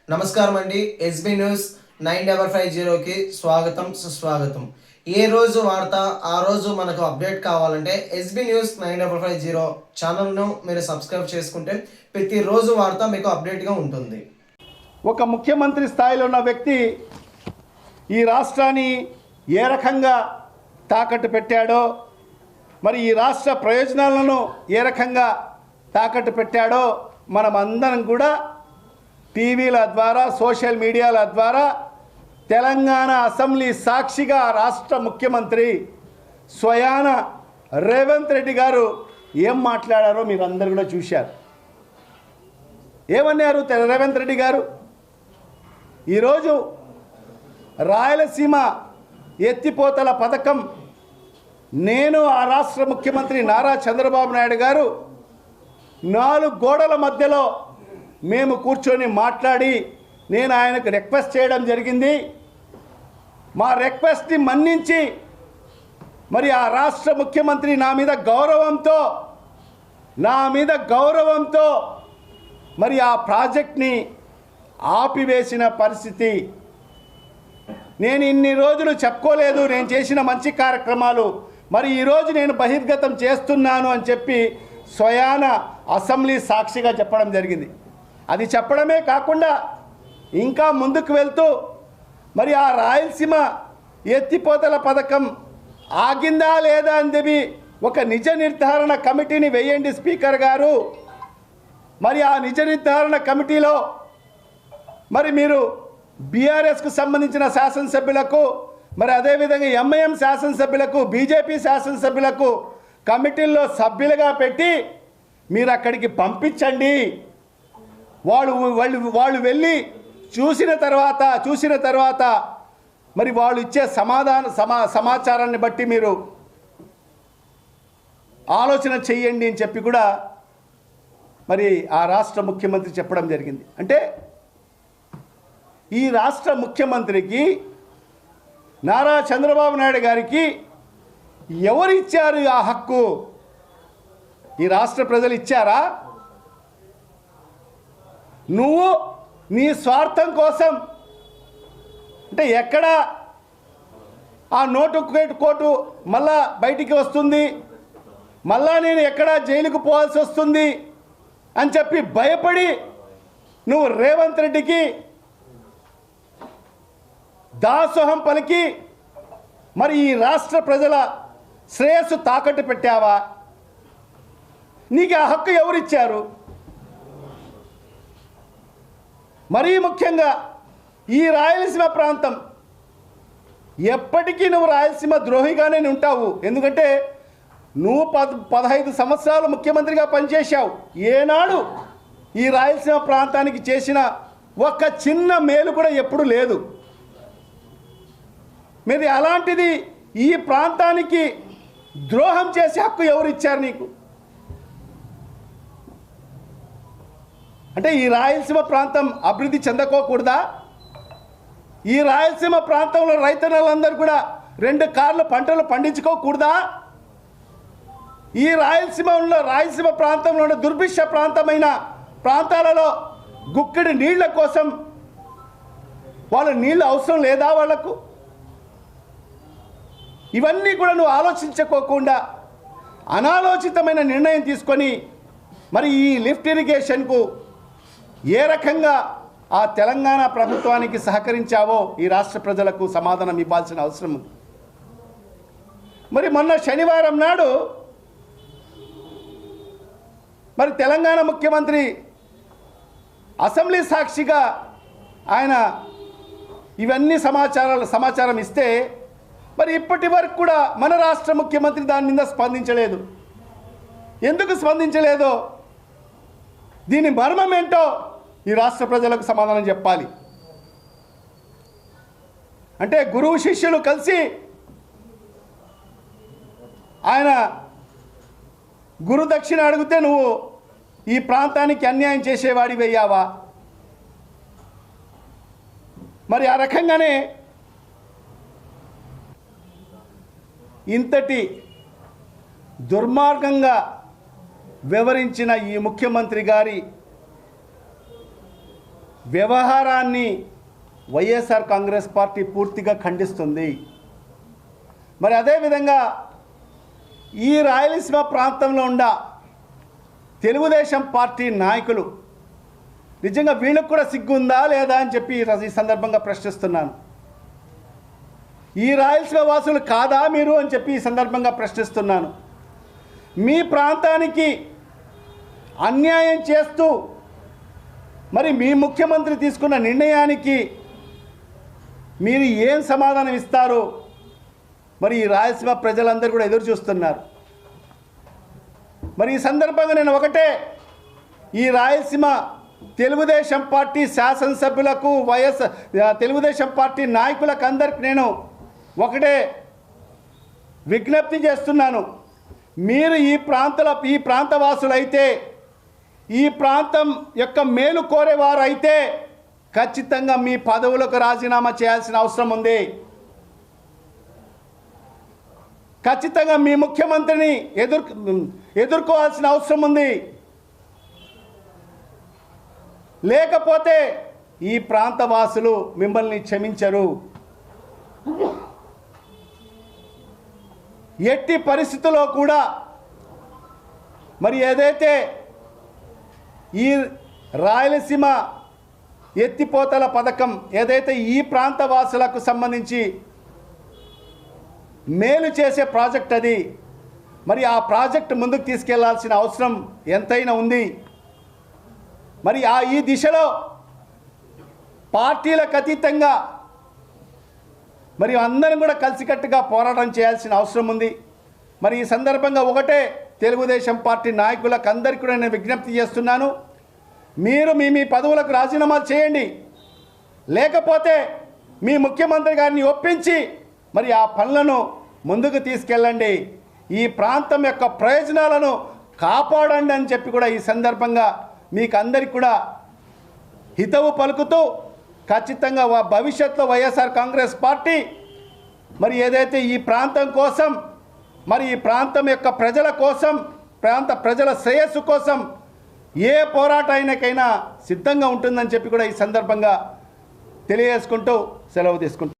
నమస్కారం అండి. SB news 9550కి స్వాగతం సుస్వాగతం. ఏ రోజు వార్త ఆ రోజు మనకు అప్డేట్ కావాలంటే ఎస్బీ న్యూస్ 9550 ఛానల్ను మీరు సబ్స్క్రైబ్ చేసుకుంటే ప్రతిరోజు వార్త మీకు అప్డేట్గా ఉంటుంది. ఒక ముఖ్యమంత్రి స్థాయిలో ఉన్న వ్యక్తి ఈ రాష్ట్రాన్ని ఏ రకంగా తాకట్టు పెట్టాడో, మరి ఈ రాష్ట్ర ప్రయోజనాలను ఏ రకంగా తాకట్టు పెట్టాడో మనం అందరం కూడా టీవీల ద్వారా, సోషల్ మీడియాల ద్వారా తెలంగాణ అసెంబ్లీ సాక్షిగా రాష్ట్ర ముఖ్యమంత్రి స్వయాన రేవంత్ రెడ్డి గారు ఏం మాట్లాడారో మీరు అందరు కూడా చూశారు. ఏమన్నారు రేవంత్ రెడ్డి గారు? ఈరోజు రాయలసీమ ఎత్తిపోతల పథకం నేను ఆ రాష్ట్ర ముఖ్యమంత్రి నారా చంద్రబాబు నాయుడు గారు 4 గోడల మధ్యలో మేము కూర్చొని మాట్లాడి నేను ఆయనకు రిక్వెస్ట్ చేయడం జరిగింది. మా రిక్వెస్ట్ని మన్నించి మరి ఆ రాష్ట్ర ముఖ్యమంత్రి నా మీద గౌరవంతో మరి ఆ ప్రాజెక్ట్ని ఆపివేసిన పరిస్థితి. నేను ఇన్ని రోజులు చెప్పుకోలేదు నేను చేసిన మంచి కార్యక్రమాలు, మరి ఈరోజు నేను బహిర్గతం చేస్తున్నాను అని చెప్పి స్వయాన అసెంబ్లీ సాక్షిగా చెప్పడం జరిగింది. అది చెప్పడమే కాకుండా ఇంకా ముందుకు వెళ్తూ మరి ఆ రాయలసీమ ఎత్తిపోతల పథకం ఆగిందా లేదా అని చెప్పి ఒక నిజ నిర్ధారణ కమిటీని వేయండి స్పీకర్ గారు. మరి ఆ నిజ నిర్ధారణ కమిటీలో మరి మీరు బీఆర్ఎస్కు సంబంధించిన శాసనసభ్యులకు, మరి అదేవిధంగా ఎంఐఎం శాసనసభ్యులకు, బీజేపీ శాసనసభ్యులకు కమిటీల్లో సభ్యులుగా పెట్టి మీరు అక్కడికి పంపించండి. వాళ్ళు వెళ్ళి చూసిన తర్వాత మరి వాళ్ళు ఇచ్చే సమాచారాన్ని బట్టి మీరు ఆలోచన చెయ్యండి అని చెప్పి కూడా మరి ఆ రాష్ట్ర ముఖ్యమంత్రి చెప్పడం జరిగింది. అంటే ఈ రాష్ట్ర ముఖ్యమంత్రికి నారా చంద్రబాబు నాయుడు గారికి ఎవరు ఇచ్చారు ఆ హక్కు? ఈ రాష్ట్ర ప్రజలు ఇచ్చారా? నువ్వు నీ స్వార్థం కోసం అంటే ఎక్కడ ఆ కోటు మళ్ళా బయటికి వస్తుంది, మళ్ళా నేను ఎక్కడ జైలుకు పోవాల్సి వస్తుంది అని చెప్పి భయపడి నువ్వు రేవంత్ రెడ్డికి దాసోహం పలికి మరి ఈ రాష్ట్ర ప్రజల శ్రేయస్సు తాకట్టు పెట్టావా? నీకు ఆ హక్కు ఎవరిచ్చారు? మరీ ముఖ్యంగా ఈ రాయలసీమ ప్రాంతం ఎప్పటికీ నువ్వు రాయలసీమ ద్రోహిగానే ఉంటావు. ఎందుకంటే నువ్వు 15 సంవత్సరాలు ముఖ్యమంత్రిగా పనిచేశావు. ఏనాడు ఈ రాయలసీమ ప్రాంతానికి చేసిన ఒక్క చిన్న మేలు కూడా ఎప్పుడు లేదు. మరి అలాంటిది ఈ ప్రాంతానికి ద్రోహం చేసే హక్కు ఎవరు ఇచ్చారు నీకు? అంటే ఈ రాయలసీమ ప్రాంతం అభివృద్ధి చెందకోకూడదా? ఈ రాయలసీమ ప్రాంతంలో రైతన్నలందరూ కూడా 2 కార్లు పంటలు పండించుకోకూడదా? ఈ రాయలసీమ ప్రాంతంలో ఉన్న దుర్భిక్ష ప్రాంతమైన ప్రాంతాలలో గుక్కిడి నీళ్ల కోసం వాళ్ళ నీళ్ళు అవసరం లేదా వాళ్లకు? ఇవన్నీ కూడా నువ్వు ఆలోచించుకోకుండా అనాలోచితమైన నిర్ణయం తీసుకొని మరి ఈ లిఫ్ట్ ఇరిగేషన్కు ఏ రకంగా ఆ తెలంగాణ ప్రభుత్వానికి సహకరించావో ఈ రాష్ట్ర ప్రజలకు సమాధానం ఇవ్వాల్సిన అవసరం ఉంది. మరి మొన్న శనివారం నాడు మరి తెలంగాణ ముఖ్యమంత్రి అసెంబ్లీ సాక్షిగా ఆయన ఇవన్నీ సమాచారం ఇస్తే మరి ఇప్పటి వరకు కూడా మన రాష్ట్ర ముఖ్యమంత్రి దాని మీద స్పందించలేదు. ఎందుకు స్పందించలేదో దీని మర్మం ఏంటో ఈ రాష్ట్ర ప్రజలకు సమాధానం చెప్పాలి. అంటే గురువు శిష్యులు కలిసి ఆయన గురు దక్షిణ అడిగితే నువ్వు ఈ ప్రాంతానికి అన్యాయం చేసేవాడి వెయ్యావా? మరి ఆ రకంగానే ఇంతటి దుర్మార్గంగా వివరించిన ఈ ముఖ్యమంత్రి గారి వ్యవహారాన్ని వైఎస్ఆర్ కాంగ్రెస్ పార్టీ పూర్తిగా ఖండిస్తుంది. మరి అదేవిధంగా ఈ రాయలసీమ ప్రాంతంలో ఉన్న తెలుగుదేశం పార్టీ నాయకులు నిజంగా వీళ్ళకు కూడా సిగ్గుందా లేదా అని చెప్పి ఈ సందర్భంగా ప్రశ్నిస్తున్నాను. ఈ రాయలసీమ వాసులు కాదా మీరు అని చెప్పి ఈ సందర్భంగా ప్రశ్నిస్తున్నాను. మీ ప్రాంతానికి అన్యాయం చేస్తూ మరి మీ ముఖ్యమంత్రి తీసుకున్న నిర్ణయానికి మీరు ఏం సమాధానం ఇస్తారు? మరి ఈ రాయలసీమ ప్రజలందరూ కూడా ఎదురు చూస్తున్నారు. మరి ఈ సందర్భంగా నేను ఒకటే ఈ రాయలసీమ తెలుగుదేశం పార్టీ శాసనసభ్యులకు తెలుగుదేశం పార్టీ నాయకులకు అందరికి నేను ఒకటే విజ్ఞప్తి చేస్తున్నాను. మీరు ఈ ప్రాంత వాసులైతే, ఈ ప్రాంతం యొక్క మేలు కోరేవారు అయితే ఖచ్చితంగా మీ పదవులకు రాజీనామా చేయాల్సిన అవసరం ఉంది. ఖచ్చితంగా మీ ముఖ్యమంత్రిని ఎదుర్కోవాల్సిన అవసరం ఉంది. లేకపోతే ఈ ప్రాంత వాసులు మిమ్మల్ని క్షమించరు. ఎట్టి పరిస్థితుల్లో కూడా మరి ఏదైతే ఈ రాయలసీమ ఎత్తిపోతల పథకం ఏదైతే ఈ ప్రాంత వాసులకు సంబంధించి మేలు చేసే ప్రాజెక్ట్ అది, మరి ఆ ప్రాజెక్ట్ ముందుకు తీసుకెళ్లాల్సిన అవసరం ఎంతైనా ఉంది. మరి ఈ దిశలో పార్టీలకు అతీతంగా మరి అందరం కూడా కలిసికట్టుగా పోరాటం చేయాల్సిన అవసరం ఉంది. మరి ఈ సందర్భంగా ఒకటే తెలుగుదేశం పార్టీ నాయకులకు అందరికీ కూడా నేను విజ్ఞప్తి చేస్తున్నాను. మీరు మీ పదవులకు రాజీనామాలు చేయండి. లేకపోతే మీ ముఖ్యమంత్రి గారిని ఒప్పించి మరి ఆ పనులను ముందుకు తీసుకెళ్ళండి. ఈ ప్రాంతం యొక్క ప్రయోజనాలను కాపాడండి అని చెప్పి కూడా ఈ సందర్భంగా మీకు అందరికీ కూడా హితవు పలుకుతూ ఖచ్చితంగా భవిష్యత్తులో వైఎస్ఆర్ కాంగ్రెస్ పార్టీ మరి ఏదైతే ఈ ప్రాంతం కోసం, మరి ఈ ప్రాంతం యొక్క ప్రజల కోసం, ప్రాంత ప్రజల శ్రేయస్సు కోసం ఏ పోరాటానికైనా సిద్ధంగా ఉంటుందని చెప్పి కూడా ఈ సందర్భంగా తెలియజేసుకుంటూ సెలవు తీసుకుంటాం.